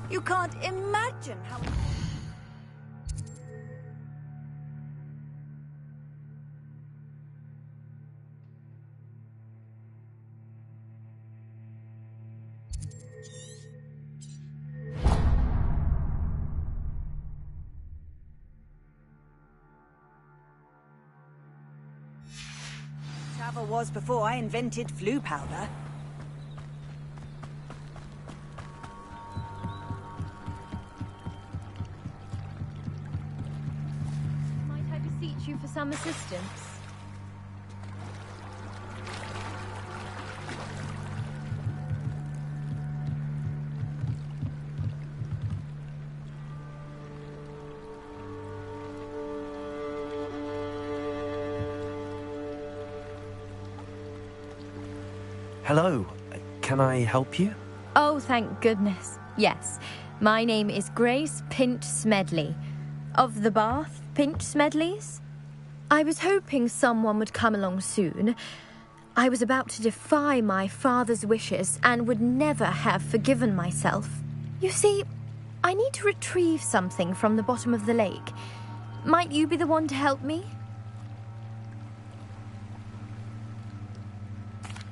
You can't imagine how... Travel was before I invented flu powder. Might I beseech you for some assistance? Hello. Can I help you? Oh, thank goodness. Yes. My name is Grace Pinch Smedley. Of the Bath Pinch Smedleys? I was hoping someone would come along soon. I was about to defy my father's wishes and would never have forgiven myself. You see, I need to retrieve something from the bottom of the lake. Might you be the one to help me?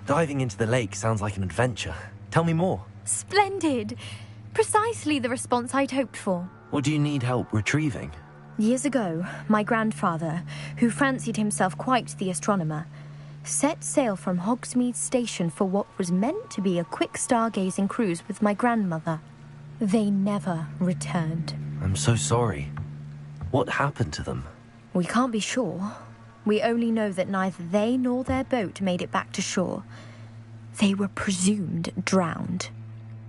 Diving into the lake sounds like an adventure. Tell me more. Splendid! Precisely the response I'd hoped for. What do you need help retrieving? Years ago, my grandfather, who fancied himself quite the astronomer, set sail from Hogsmeade Station for what was meant to be a quick stargazing cruise with my grandmother. They never returned. I'm so sorry. What happened to them? We can't be sure. We only know that neither they nor their boat made it back to shore. They were presumed drowned.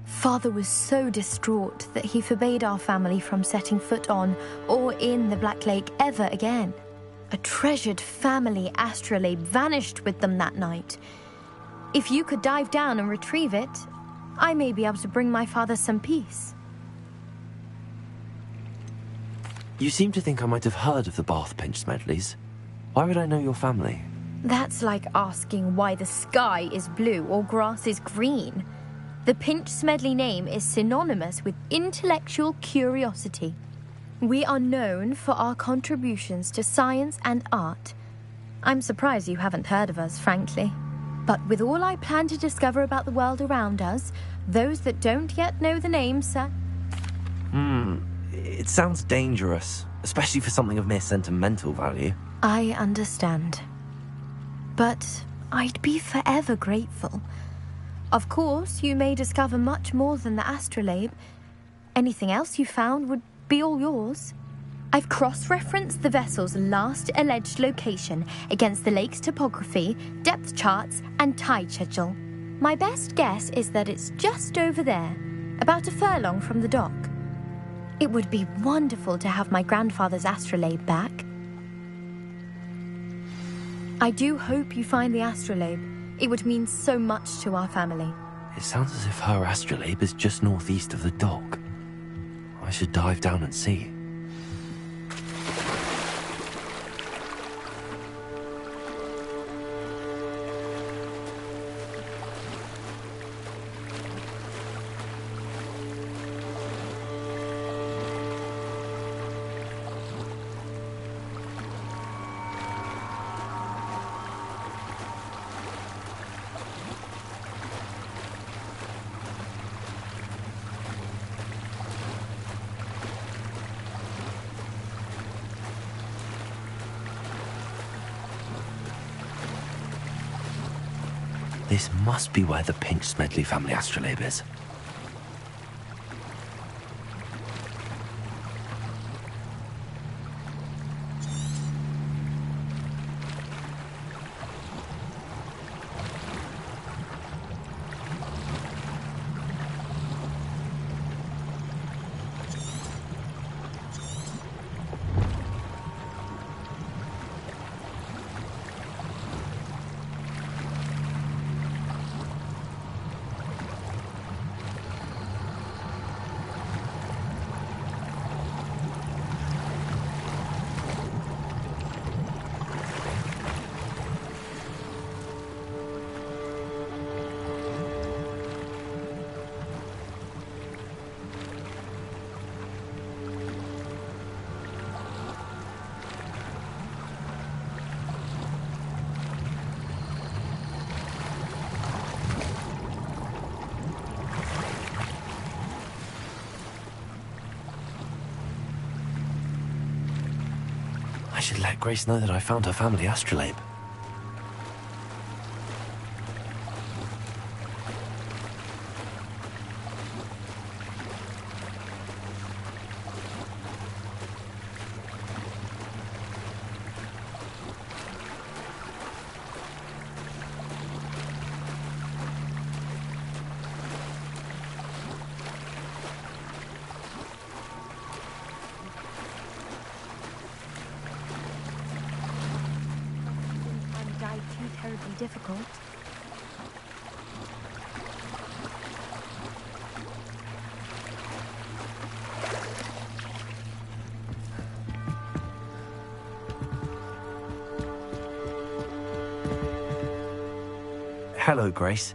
Father was so distraught that he forbade our family from setting foot on or in the Black Lake ever again. A treasured family astrolabe vanished with them that night. If you could dive down and retrieve it, I may be able to bring my father some peace. You seem to think I might have heard of the Bath Pinch Smedleys. Why would I know your family? That's like asking why the sky is blue or grass is green. The Pinch Smedley name is synonymous with intellectual curiosity. We are known for our contributions to science and art. I'm surprised you haven't heard of us, frankly. But with all I plan to discover about the world around us, those that don't yet know the name, sir... It sounds dangerous, especially for something of mere sentimental value. I understand. But I'd be forever grateful. Of course, you may discover much more than the astrolabe. Anything else you found would be all yours. I've cross-referenced the vessel's last alleged location against the lake's topography, depth charts, and tide schedule. My best guess is that it's just over there, about a furlong from the dock. It would be wonderful to have my grandfather's astrolabe back. I do hope you find the astrolabe. It would mean so much to our family. It sounds as if her astrolabe is just northeast of the dock. I should dive down and see. This must be where the Pinch Smedley family astrolabe is. I should let Grace know that I found her family astrolabe. Terribly difficult. Hello, Grace.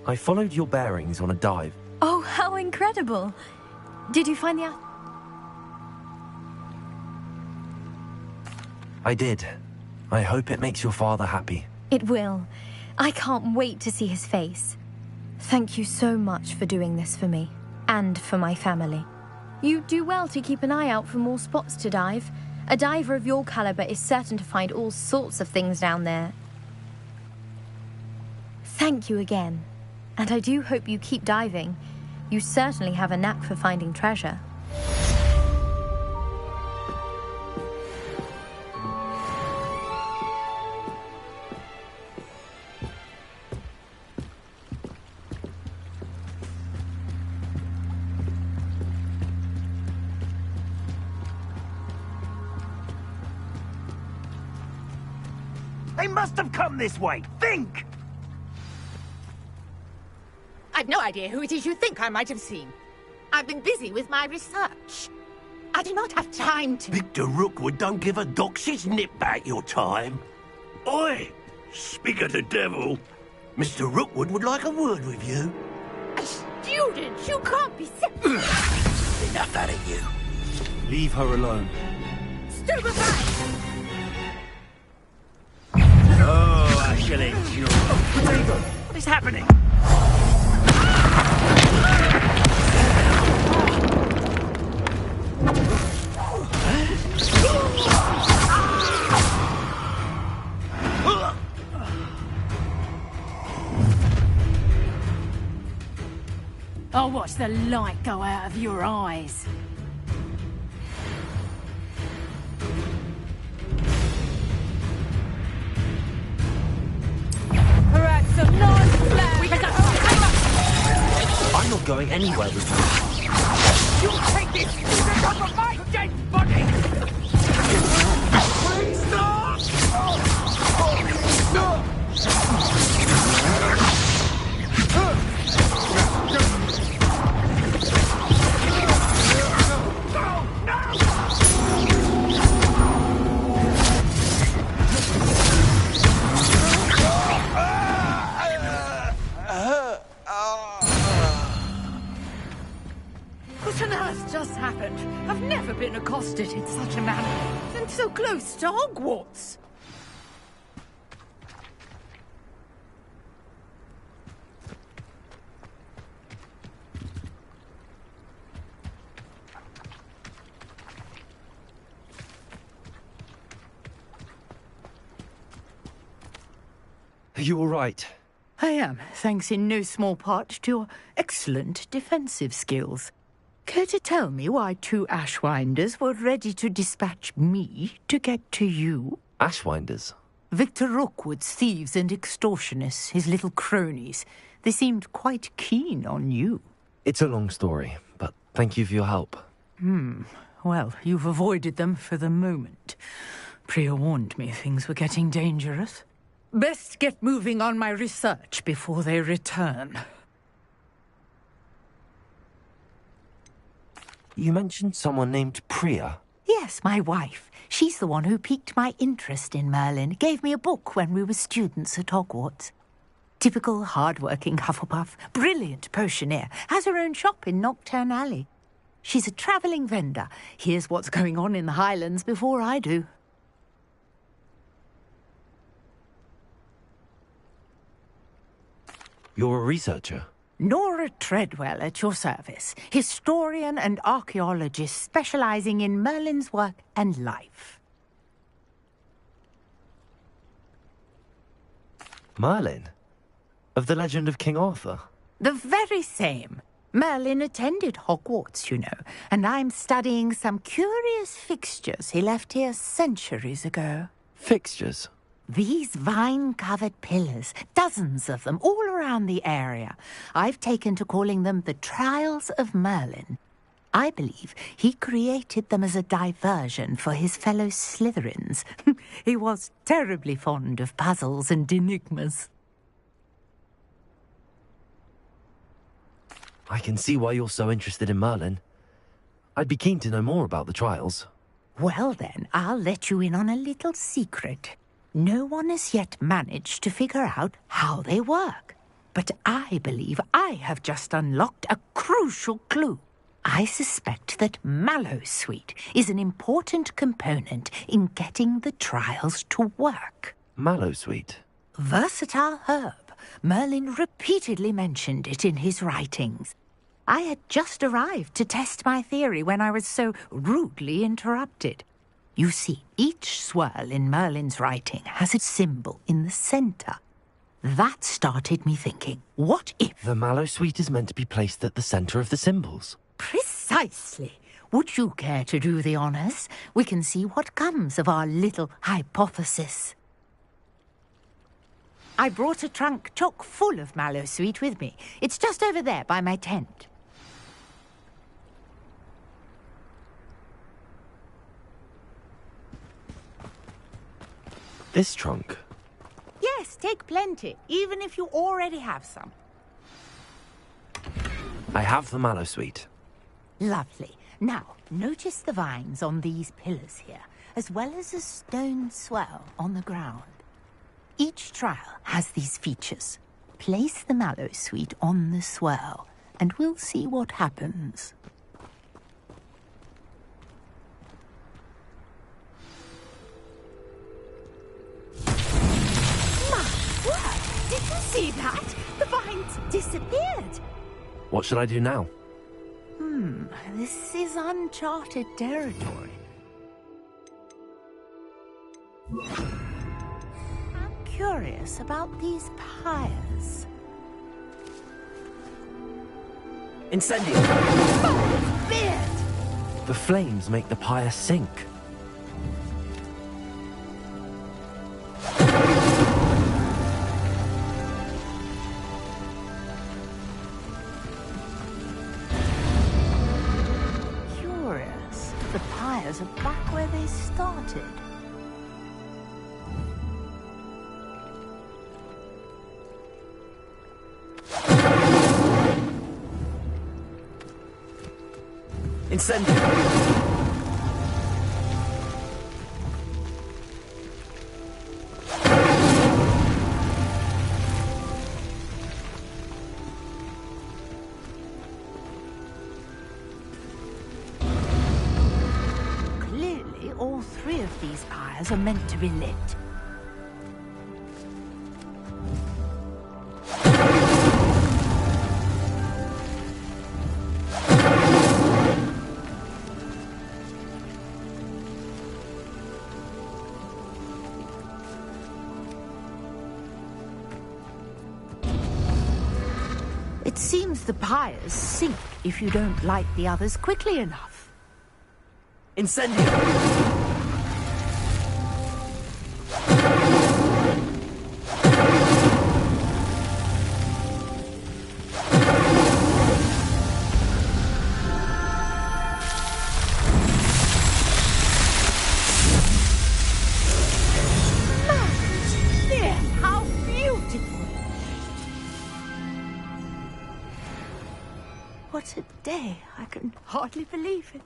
I followed your bearings on a dive. Oh, how incredible! Did you find the... I did. I hope it makes your father happy. It will. I can't wait to see his face. Thank you so much for doing this for me, and for my family. You do well to keep an eye out for more spots to dive. A diver of your caliber is certain to find all sorts of things down there. Thank you again. And I do hope you keep diving. You certainly have a knack for finding treasure. They must have come this way. Think! I've no idea who it is you think I might have seen. I've been busy with my research. I do not have time to... Victor Rookwood don't give a doxy's nip back your time. Oi! Speak of the devil. Mr. Rookwood would like a word with you. A student? You can't be... Enough out of you. Leave her alone. Stupefy! Oh, I shall endure. Oh, Potato, what is happening? I'll watch the light go out of your eyes. I'm not going anywhere with you. You'll take this student off of my dead body! Please stop! What on earth just happened? I've never been accosted in such a manner. And so close to Hogwarts. Are you all right? I am, thanks in no small part to your excellent defensive skills. Care to tell me why two Ashwinders were ready to dispatch me to get to you? Ashwinders? Victor Rookwood's thieves and extortionists, his little cronies. They seemed quite keen on you. It's a long story, but thank you for your help. Well, you've avoided them for the moment. Priya warned me things were getting dangerous. Best get moving on my research before they return. You mentioned someone named Priya. Yes, my wife. She's the one who piqued my interest in Merlin. Gave me a book when we were students at Hogwarts. Typical hard-working Hufflepuff. Brilliant potioneer. Has her own shop in Knockturn Alley. She's a travelling vendor. Hears what's going on in the Highlands before I do. You're a researcher? Nora Treadwell at your service. Historian and archaeologist specialising in Merlin's work and life. Merlin? Of the legend of King Arthur? The very same. Merlin attended Hogwarts, you know, and I'm studying some curious fixtures he left here centuries ago. Fixtures? These vine-covered pillars, dozens of them, all around the area. I've taken to calling them the Trials of Merlin. I believe he created them as a diversion for his fellow Slytherins. He was terribly fond of puzzles and enigmas. I can see why you're so interested in Merlin. I'd be keen to know more about the trials. Well then, I'll let you in on a little secret. No one has yet managed to figure out how they work. But I believe I have just unlocked a crucial clue. I suspect that Mallowsweet is an important component in getting the trials to work. Mallowsweet? Versatile herb. Merlin repeatedly mentioned it in his writings. I had just arrived to test my theory when I was so rudely interrupted. You see, each swirl in Merlin's writing has a symbol in the centre. That started me thinking, what if... The Mallowsweet is meant to be placed at the centre of the symbols. Precisely. Would you care to do the honours? We can see what comes of our little hypothesis. I brought a trunk chock full of Mallowsweet with me. It's just over there by my tent. This trunk? Yes, take plenty, even if you already have some. I have the Mallowsweet. Lovely. Now, notice the vines on these pillars here, as well as a stone swell on the ground. Each trial has these features. Place the Mallowsweet on the swirl, and we'll see what happens. Did you see that? The vines disappeared. What should I do now? This is uncharted territory. I'm curious about these pyres. Incendio! Oh, beard! The flames make the pyre sink. The pyres are back where they started. Incendio! All three of these pyres are meant to be lit. It seems the pyres sink if you don't light the others quickly enough. Incendio! What a day. I can hardly believe it.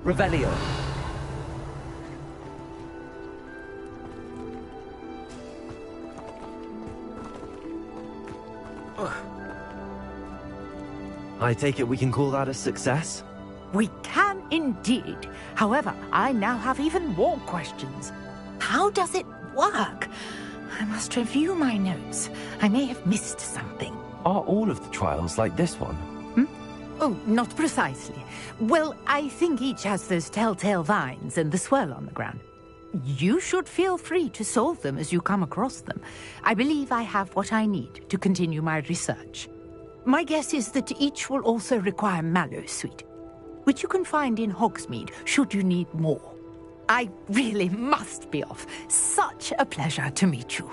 Revelio. I take it we can call that a success? We can indeed. However, I now have even more questions. How does it work? I must review my notes. I may have missed something. Are all of the trials like this one? Oh, not precisely. Well, I think each has those telltale vines and the swirl on the ground. You should feel free to solve them as you come across them. I believe I have what I need to continue my research. My guess is that each will also require mallow sweet, which you can find in Hogsmeade should you need more. I really must be off. Such a pleasure to meet you.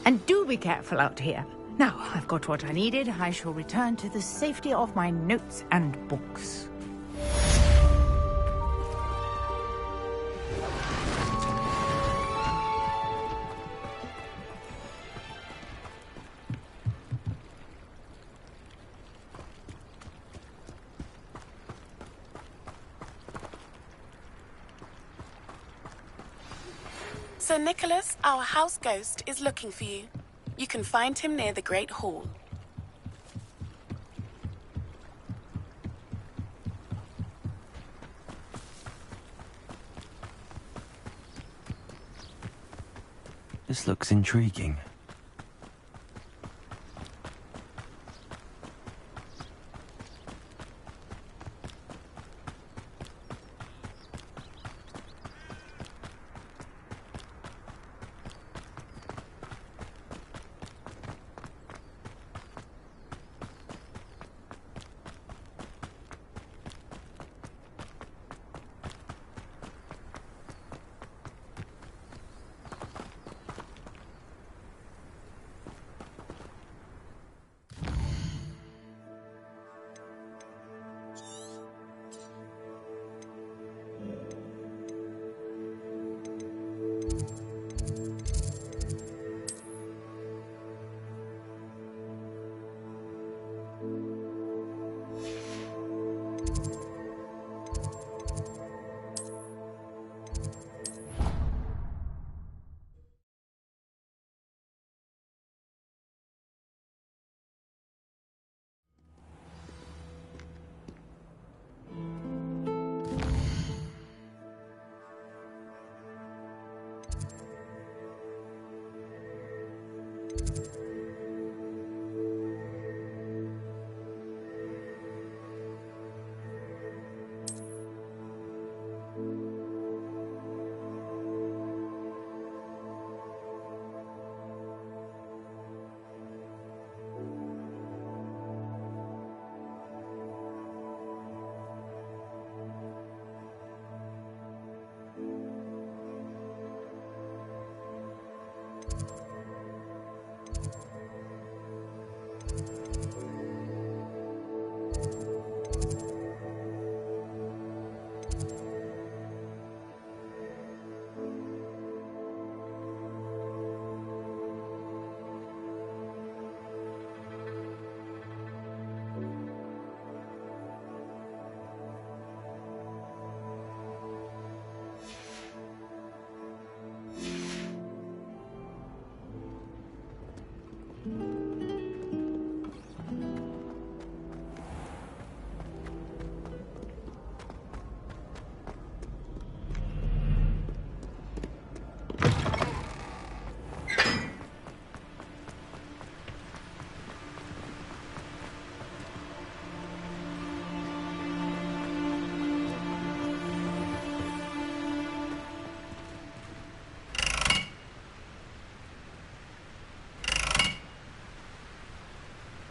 And do be careful out here. Now, I've got what I needed. I shall return to the safety of my notes and books. Sir Nicholas, our house ghost, is looking for you. You can find him near the Great Hall. This looks intriguing.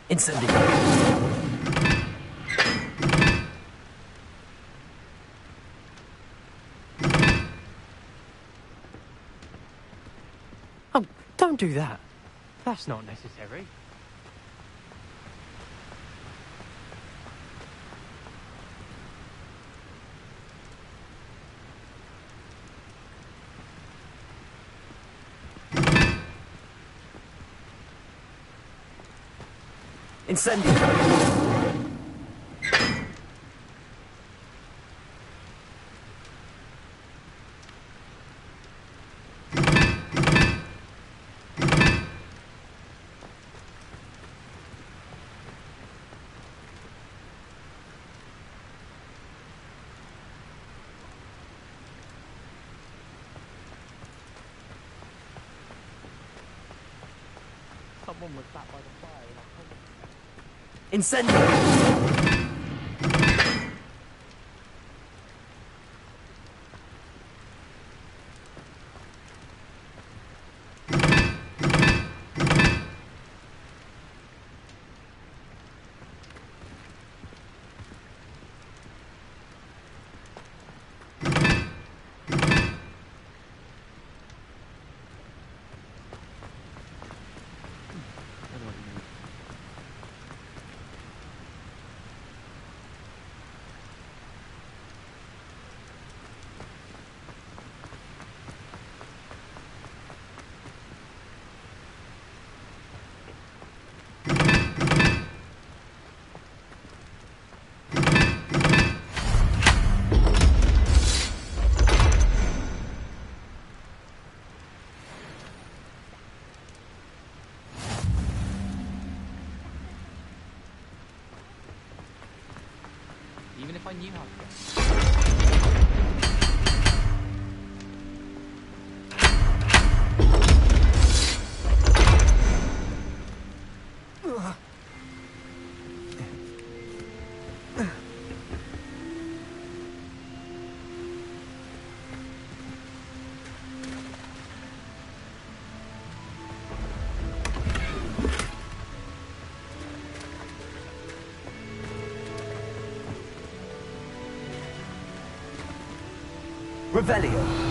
Incendio. Oh, don't do that. That's not necessary. Incendio. Someone was sat by the fire. Incendio! even if I knew how to. Revelio.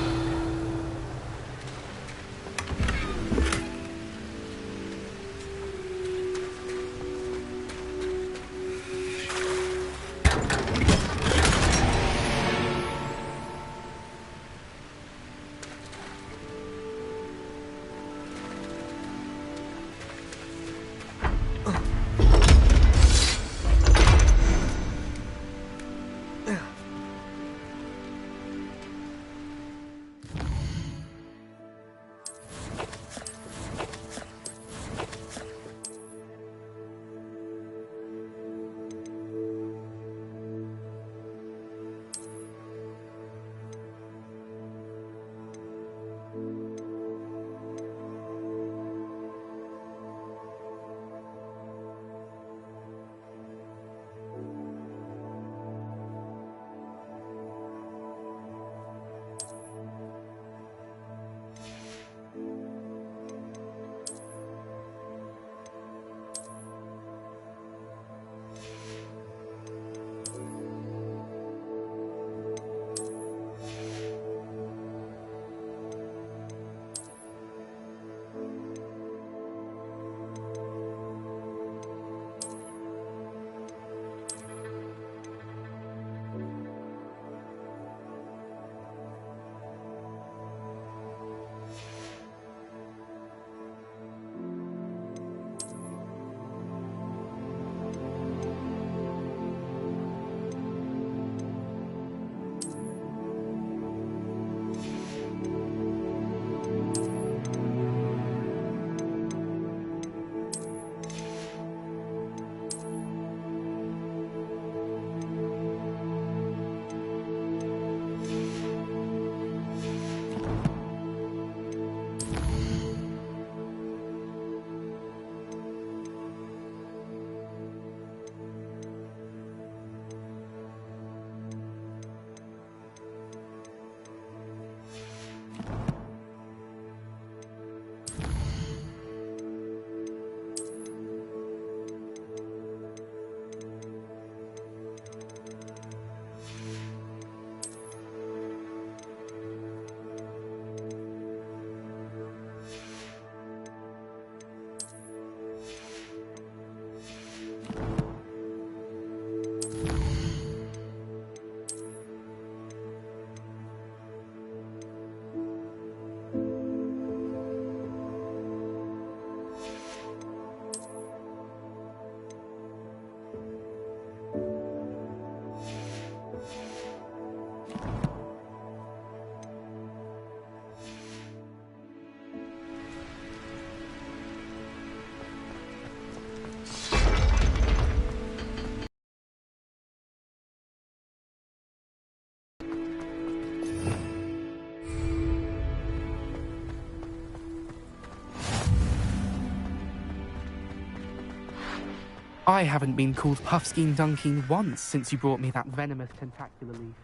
I haven't been called Puffskein Dunking once since you brought me that venomous tentacular leaf.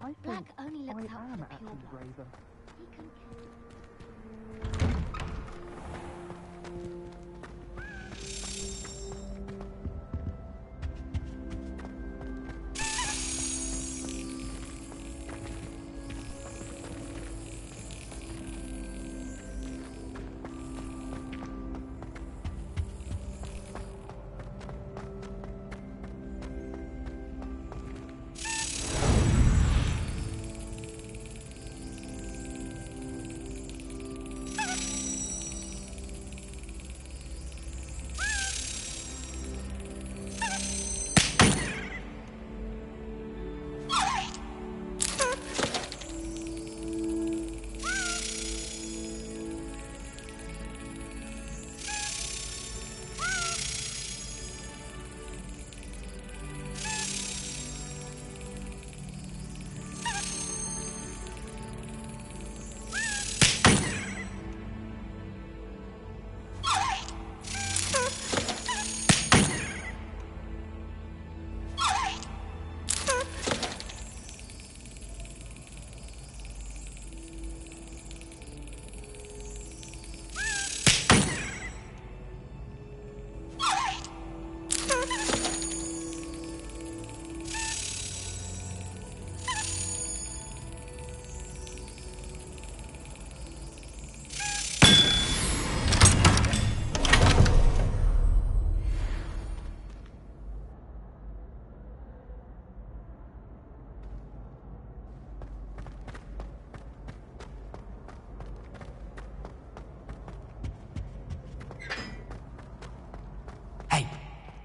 I think Black only looks I out am for actually pure blood. braver. He can kill.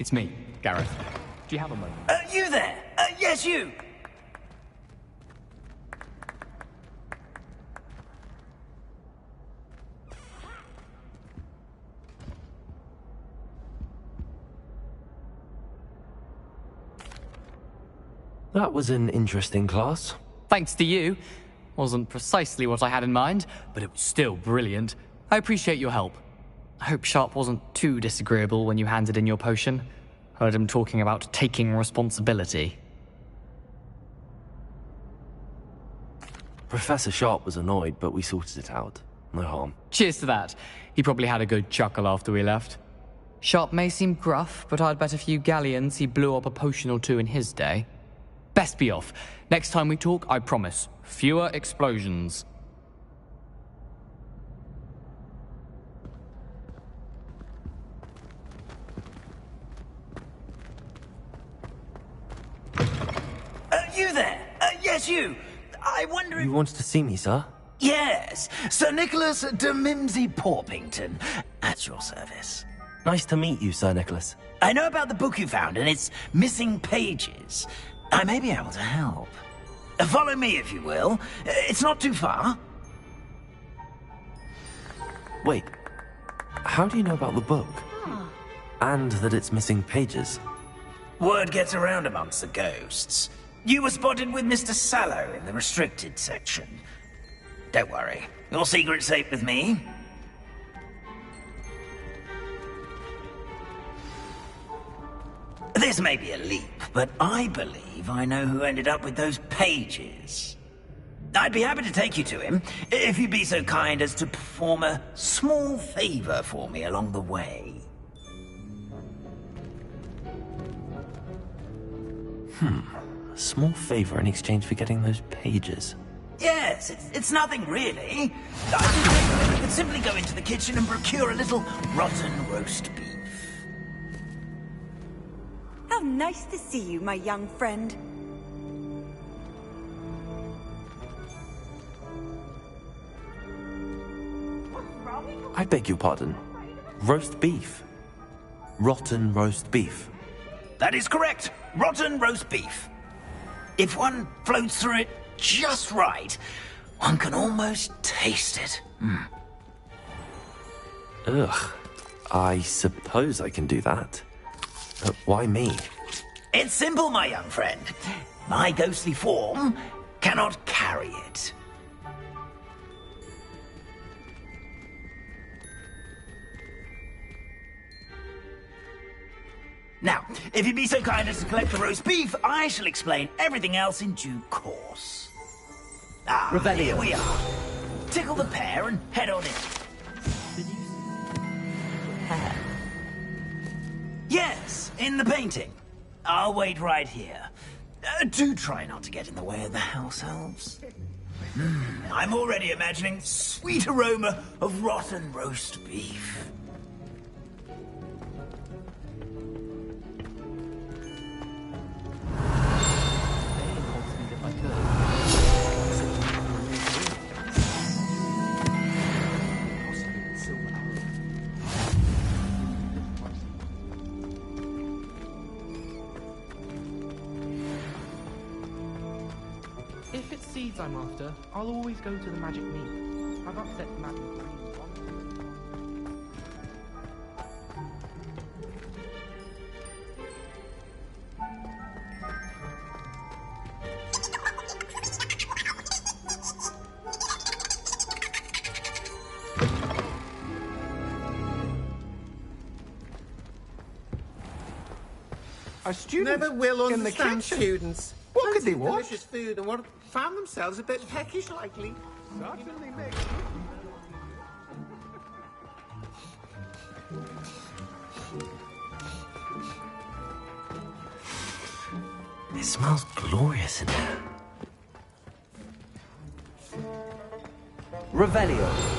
It's me, Gareth. Do you have a moment? You there! Yes, you! That was an interesting class. Thanks to you. Wasn't precisely what I had in mind, but it was still brilliant. I appreciate your help. I hope Sharp wasn't too disagreeable when you handed in your potion. Heard him talking about taking responsibility. Professor Sharp was annoyed, but we sorted it out. No harm. Cheers to that. He probably had a good chuckle after we left. Sharp may seem gruff, but I'd bet a few galleons he blew up a potion or two in his day. Best be off. Next time we talk, I promise, fewer explosions. You there! Yes, you! I wonder if... You wanted to see me, sir? Yes, Sir Nicholas de Mimsy Porpington, at your service. Nice to meet you, Sir Nicholas. I know about the book you found and its missing pages. I may be able to help. Follow me, if you will. It's not too far. Wait, how do you know about the book? And that it's missing pages? Word gets around amongst the ghosts. You were spotted with Mr. Sallow in the restricted section. Don't worry, your secret's safe with me. This may be a leap, but I believe I know who ended up with those pages. I'd be happy to take you to him, if you'd be so kind as to perform a small favor for me along the way. A small favor in exchange for getting those pages. Yes, it's nothing really. I could simply go into the kitchen and procure a little rotten roast beef. How nice to see you, my young friend. I beg your pardon. Roast beef. Rotten roast beef. That is correct. Rotten roast beef. If one floats through it just right, one can almost taste it. Ugh. I suppose I can do that. But why me? It's simple, my young friend. My ghostly form cannot carry it. Now, if you'd be so kind as to collect the roast beef, I shall explain everything else in due course. Revelio. Here we are. Tickle the pear and head on in. Pear? Yes, in the painting. I'll wait right here. Do try not to get in the way of the house elves. I'm already imagining sweet aroma of rotten roast beef. If it's seeds I'm after, I'll always go to the magic meat. I've upset the magic greens once. Our students never will in the understand kitchen. students. What could they Fancy want? delicious food and what found themselves a bit peckish lately. Certainly makes It smells glorious in here. Revelio.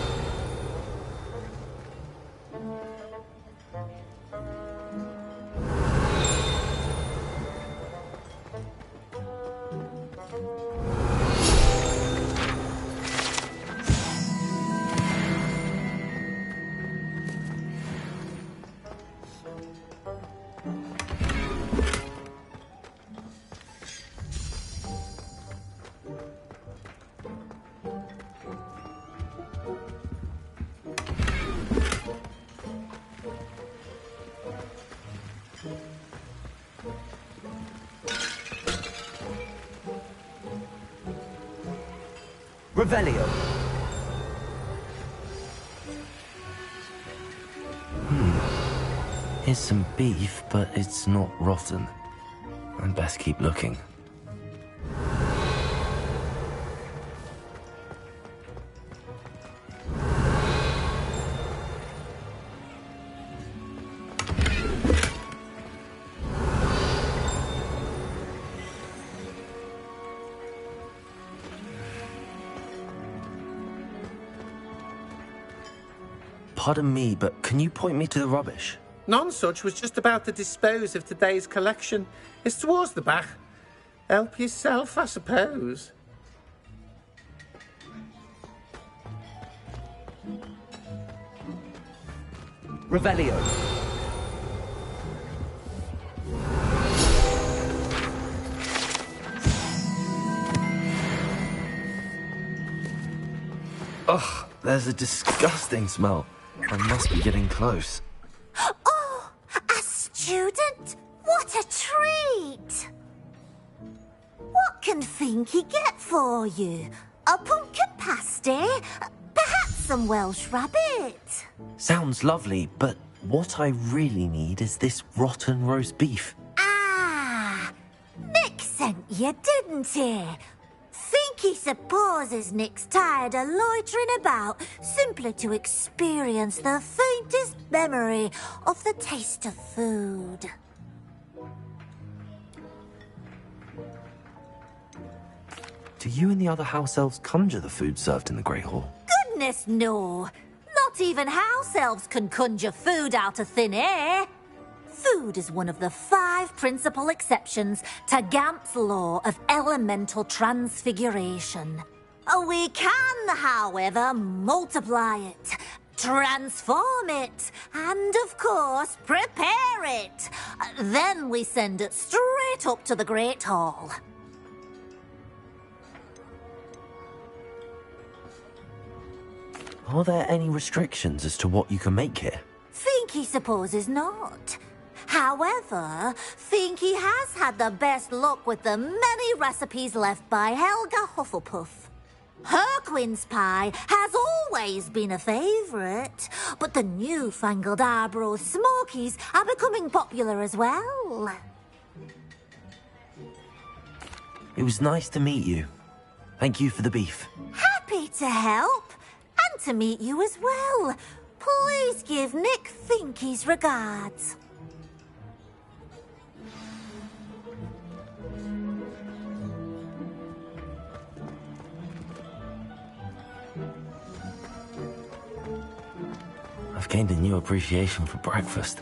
Revelio. Here's some beef, but it's not rotten. I'd best keep looking. Pardon me, but can you point me to the rubbish? Nonsuch was just about to dispose of today's collection. It's towards the back. Help yourself, I suppose. Revelio. Ugh, there's a disgusting smell. I must be getting close. Oh, a student? What a treat! What can Finky get for you? A pumpkin pasty? Perhaps some Welsh rabbit? Sounds lovely, but what I really need is this rotten roast beef. Ah, Nick sent you, didn't he? Finky supposes Nick's tired of loitering about simply to experience the faintest memory of the taste of food. Do you and the other house elves conjure the food served in the Great Hall? Goodness, no. Not even house elves can conjure food out of thin air. Food is one of the 5 principal exceptions to Gamp's law of elemental transfiguration. We can, however, multiply it, transform it, and, of course, prepare it. Then we send it straight up to the Great Hall. Are there any restrictions as to what you can make here? Finky supposes not. However, Finky has had the best luck with the many recipes left by Helga Hufflepuff. Her quince pie has always been a favourite, but the newfangled Arbroath Smokies are becoming popular as well. It was nice to meet you. Thank you for the beef. Happy to help, and to meet you as well. Please give Nick Finky's regards. I've gained a new appreciation for breakfast.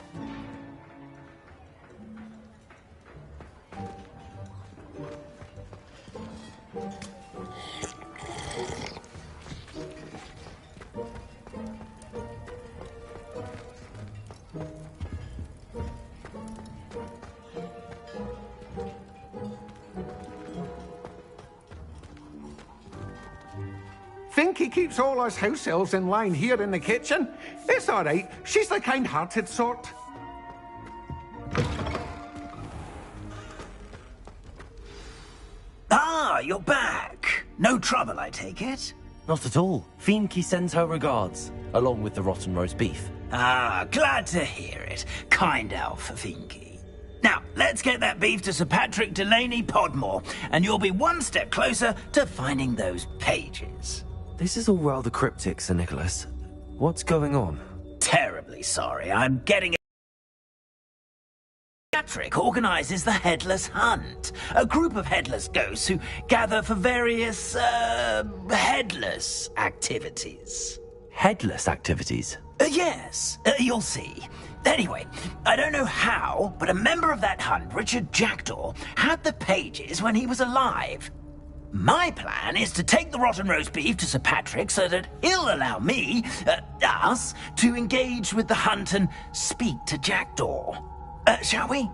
Finky keeps all us house elves in line here in the kitchen. It's all right. She's the kind-hearted sort. Ah, you're back. No trouble, I take it? Not at all. Finky sends her regards, along with the rotten roast beef. Ah, glad to hear it. Kind elf, Finky. Now, let's get that beef to Sir Patrick Delaney Podmore, and you'll be one step closer to finding those pages. This is all rather cryptic, Sir Nicholas. What's going on? Terribly sorry. I'm getting it. Patrick organises the Headless Hunt, a group of headless ghosts who gather for various, headless activities. Headless activities? Yes, you'll see. Anyway, I don't know how, but a member of that hunt, Richard Jackdaw, had the pages when he was alive. My plan is to take the rotten roast beef to Sir Patrick so that he'll allow me, us, to engage with the hunt and speak to Jackdaw. Shall we?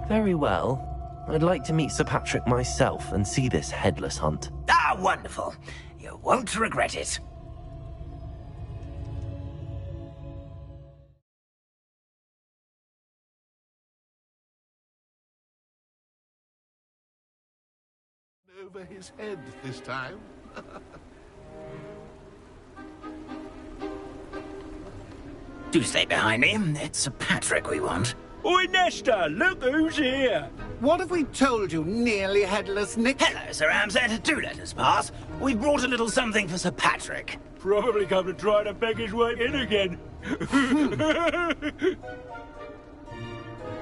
Very well. I'd like to meet Sir Patrick myself and see this headless hunt. Ah, wonderful. You won't regret it. over his head this time. Do stay behind me. It's Sir Patrick we want. Oi, Nesta, look who's here. What have we told you, nearly headless Nick? Hello, Sir Ramsay. Do let us pass. We've brought a little something for Sir Patrick. Probably come to try to beg his way in again.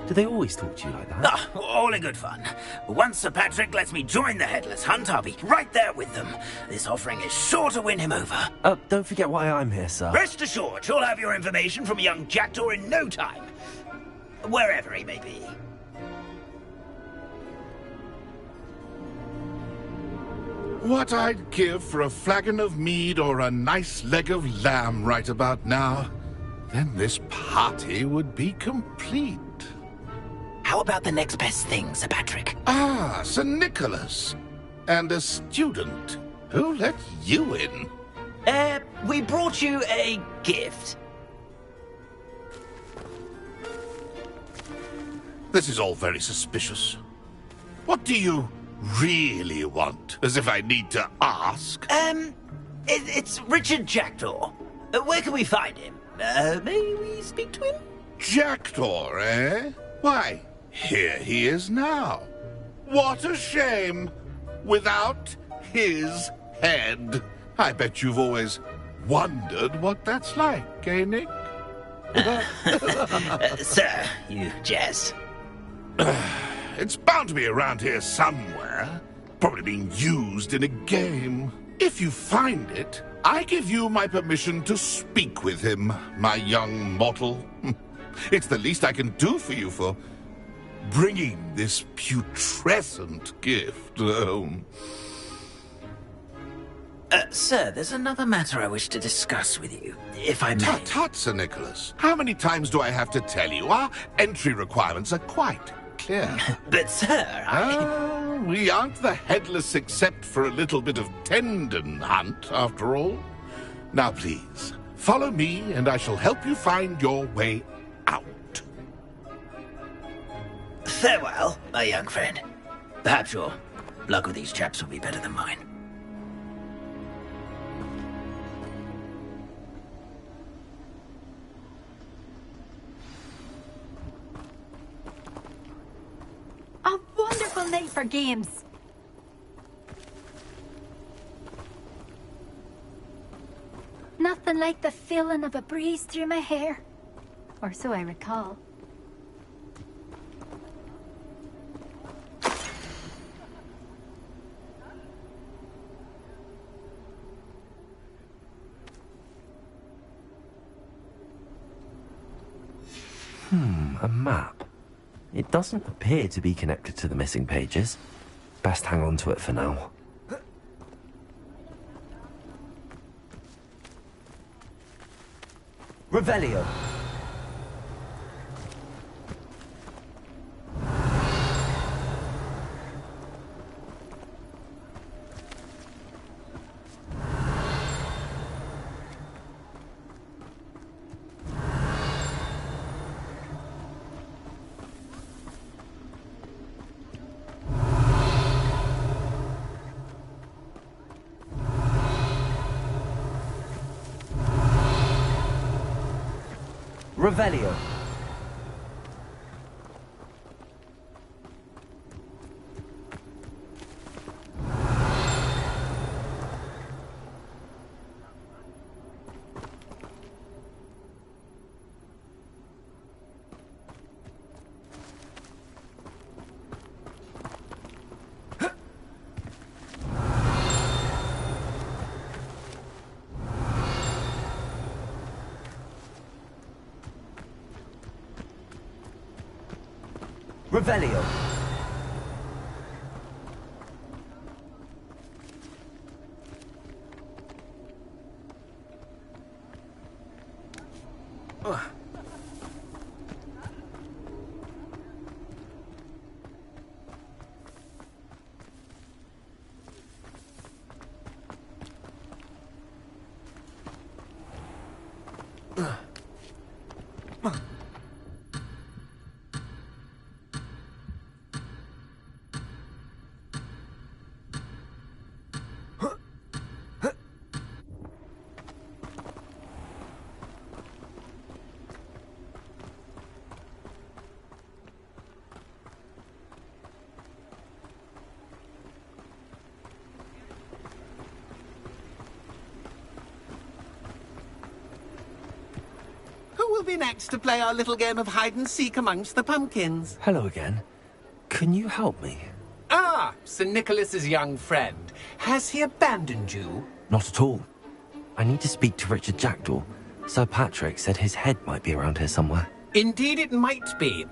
Do they always talk to you like that? Ah, all in good fun. Once Sir Patrick lets me join the Headless Hunt, I'll be right there with them. This offering is sure to win him over. Don't forget why I'm here, sir. Rest assured, you'll have your information from a young jackdaw in no time. Wherever he may be. What I'd give for a flagon of mead or a nice leg of lamb right about now. Then this party would be complete. How about the next best thing, Sir Patrick? Ah, Sir Nicholas. And a student. Who let you in? We brought you a gift. This is all very suspicious. What do you really want? As if I need to ask. It's Richard Jackdaw. Where can we find him? May we speak to him? Jackdaw, eh? Why, here he is now. What a shame. Without his head. I bet you've always wondered what that's like, eh, Nick? Sir, you jest. It's bound to be around here somewhere. Probably being used in a game. If you find it, I give you my permission to speak with him, my young mortal. It's the least I can do for you for bringing this putrescent gift home. Sir, there's another matter I wish to discuss with you, if I may. Tut, Sir Nicholas. How many times do I have to tell you? Our entry requirements are quite clear. But, sir, we aren't the headless except for a little bit of tendon hunt, after all. Now, please, follow me, and I shall help you find your way out. Farewell, my young friend. Perhaps your luck with these chaps will be better than mine. A wonderful night for games. Nothing like the feeling of a breeze through my hair. Or so I recall. A map. It doesn't appear to be connected to the missing pages. Best hang on to it for now. Revelio. Revelio. Revelio. be next to play our little game of hide-and-seek amongst the pumpkins? Hello again. Can you help me? Ah, Sir Nicholas's young friend. Has he abandoned you? Not at all. I need to speak to Richard Jackdaw. Sir Patrick said his head might be around here somewhere. Indeed it might be.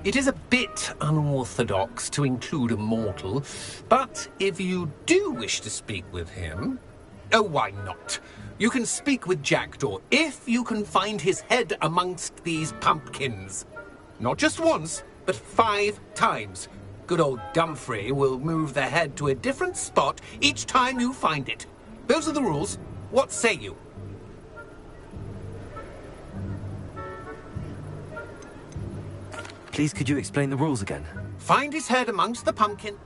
It is a bit unorthodox to include a mortal, but if you do wish to speak with him... Oh, why not? You can speak with Jackdaw if you can find his head amongst these pumpkins. Not just once, but 5 times. Good old Dumfrey will move the head to a different spot each time you find it. Those are the rules. What say you? Please, could you explain the rules again? Find his head amongst the pumpkin.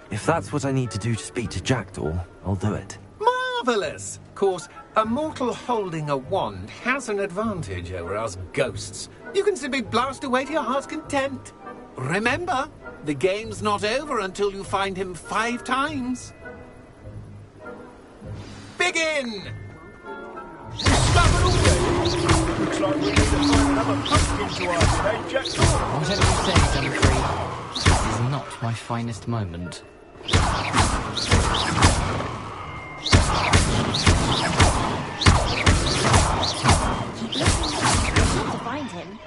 If that's what I need to do to speak to Jackdaw, I'll do it. Marvellous! Of course, a mortal holding a wand has an advantage over us ghosts. You can simply blast away to your heart's content. Remember, the game's not over until you find him 5 times. Begin! Looks like we need to find another pumpkin to our today, Jackdaw. Whatever you say, Dumfrey, this is not my finest moment. To find him.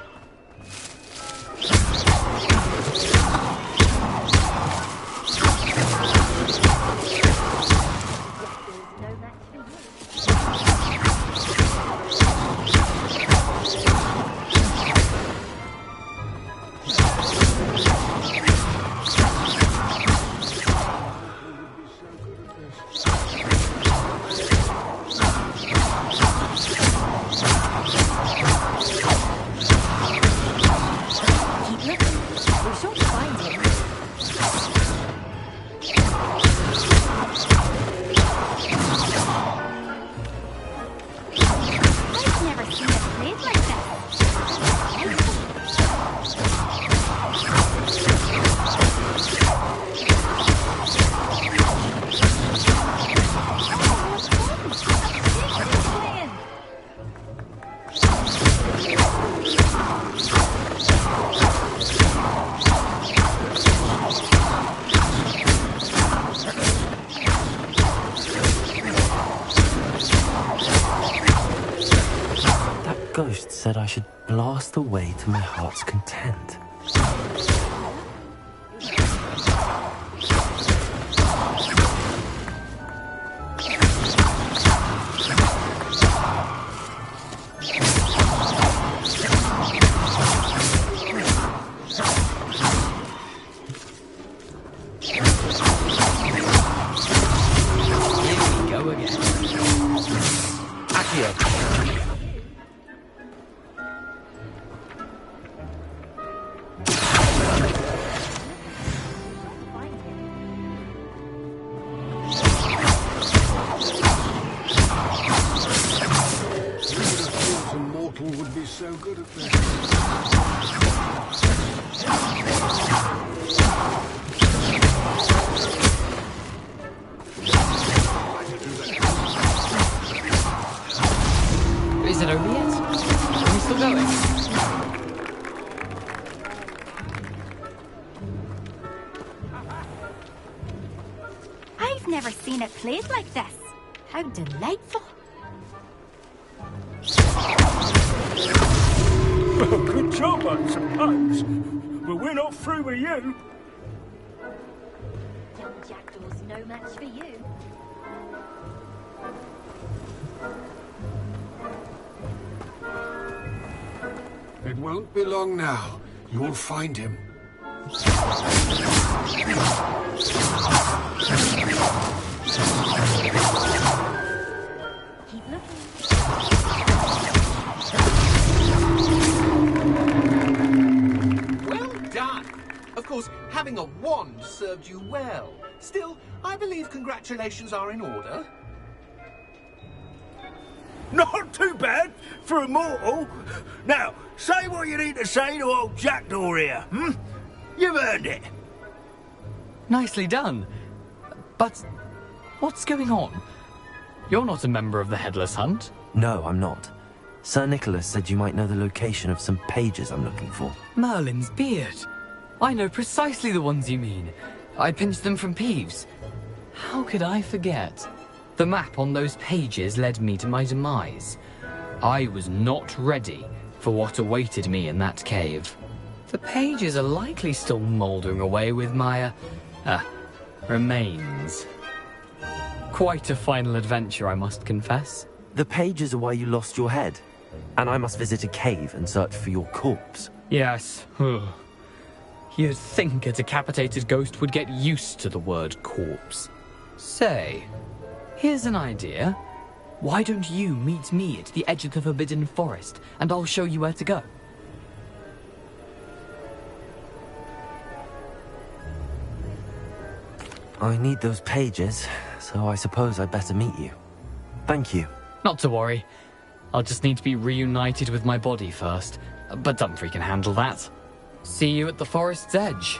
Ghost said I should blast away to my heart's content. Here we go again. Accio. Would be so good at this. Is it over yet? Are we still going? I've never seen it played like this. How delightful. Well, good job, I suppose. But we're not through with you. Young Jackdaw's no match for you. It won't be long now. You'll find him. Keep looking. Well done! Of course, having a wand served you well. Still, I believe congratulations are in order. Not too bad for a mortal. Now, say what you need to say to old Jackdaw here, You've earned it. Nicely done. But what's going on? You're not a member of the Headless Hunt. No, I'm not. Sir Nicholas said you might know the location of some pages I'm looking for. Merlin's beard. I know precisely the ones you mean. I pinched them from Peeves. How could I forget? The map on those pages led me to my demise. I was not ready for what awaited me in that cave. The pages are likely still mouldering away with my, remains. Quite a final adventure, I must confess. The pages are why you lost your head, and I must visit a cave and search for your corpse. Yes. You'd think a decapitated ghost would get used to the word corpse. Say, here's an idea. Why don't you meet me at the edge of the Forbidden Forest, and I'll show you where to go? I need those pages, so I suppose I'd better meet you. Thank you. Not to worry. I'll just need to be reunited with my body first. But Dumfries can handle that. See you at the forest's edge.